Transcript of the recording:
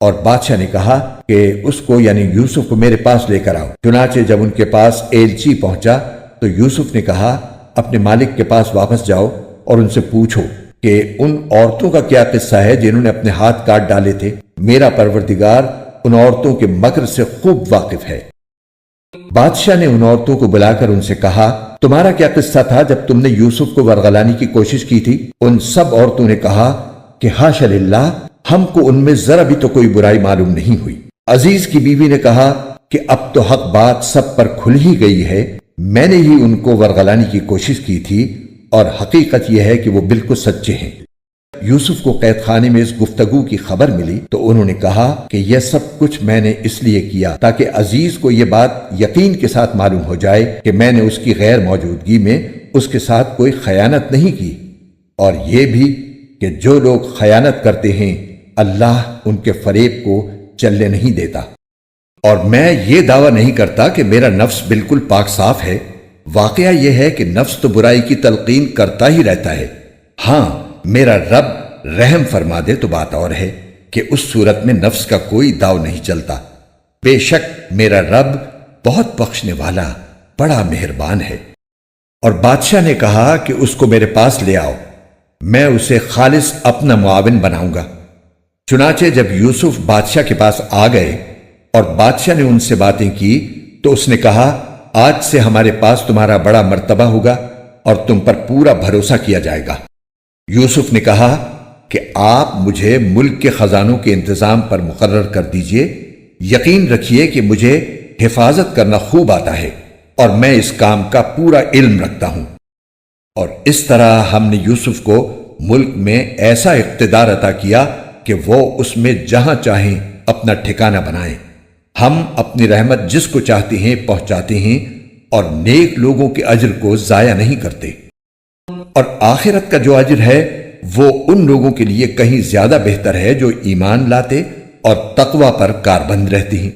اور بادشاہ نے کہا کہ اس کو یعنی یوسف کو میرے پاس لے کر آؤ۔ چنانچہ جب ان کے پاس ایلچی پہنچا تو یوسف نے کہا اپنے مالک کے پاس واپس جاؤ اور ان سے پوچھو کہ ان عورتوں کا کیا قصہ ہے جنہوں نے اپنے ہاتھ کاٹ ڈالے تھے۔ میرا پروردگار ان عورتوں کے مکر سے خوب واقف ہے۔ بادشاہ نے ان عورتوں کو بلا کر ان سے کہا تمہارا کیا قصہ تھا جب تم نے یوسف کو ورغلانے کی کوشش کی تھی؟ ان سب عورتوں نے کہا کہ حاشا للہ، ہم کو ان میں ذرا بھی تو کوئی برائی معلوم نہیں ہوئی۔ عزیز کی بیوی نے کہا کہ اب تو حق بات سب پر کھل ہی گئی ہے، میں نے ہی ان کو ورغلانے کی کوشش کی تھی اور حقیقت یہ ہے کہ وہ بالکل سچے ہیں۔ یوسف کو قید خانے میں اس گفتگو کی خبر ملی تو انہوں نے کہا کہ یہ سب کچھ میں نے اس لیے کیا تاکہ عزیز کو یہ بات یقین کے ساتھ معلوم ہو جائے کہ میں نے اس کی غیر موجودگی میں اس کے ساتھ کوئی خیانت نہیں کی، اور یہ بھی کہ جو لوگ خیانت کرتے ہیں اللہ ان کے فریب کو چلنے نہیں دیتا۔ اور میں یہ دعویٰ نہیں کرتا کہ میرا نفس بالکل پاک صاف ہے، واقعہ یہ ہے کہ نفس تو برائی کی تلقین کرتا ہی رہتا ہے۔ ہاں، میرا رب رحم فرما دے تو بات اور ہے کہ اس صورت میں نفس کا کوئی داؤ نہیں چلتا۔ بے شک میرا رب بہت بخشنے والا بڑا مہربان ہے۔ اور بادشاہ نے کہا کہ اس کو میرے پاس لے آؤ، میں اسے خالص اپنا معاون بناؤں گا۔ چنانچہ جب یوسف بادشاہ کے پاس آ گئے اور بادشاہ نے ان سے باتیں کی تو اس نے کہا آج سے ہمارے پاس تمہارا بڑا مرتبہ ہوگا اور تم پر پورا بھروسہ کیا جائے گا۔ یوسف نے کہا کہ آپ مجھے ملک کے خزانوں کے انتظام پر مقرر کر دیجئے، یقین رکھیے کہ مجھے حفاظت کرنا خوب آتا ہے اور میں اس کام کا پورا علم رکھتا ہوں۔ اور اس طرح ہم نے یوسف کو ملک میں ایسا اقتدار عطا کیا کہ وہ اس میں جہاں چاہیں اپنا ٹھکانہ بنائیں۔ ہم اپنی رحمت جس کو چاہتے ہیں پہنچاتے ہیں اور نیک لوگوں کے اجر کو ضائع نہیں کرتے۔ اور آخرت کا جو اجر ہے وہ ان لوگوں کے لیے کہیں زیادہ بہتر ہے جو ایمان لاتے اور تقوی پر کاربند رہتے ہیں۔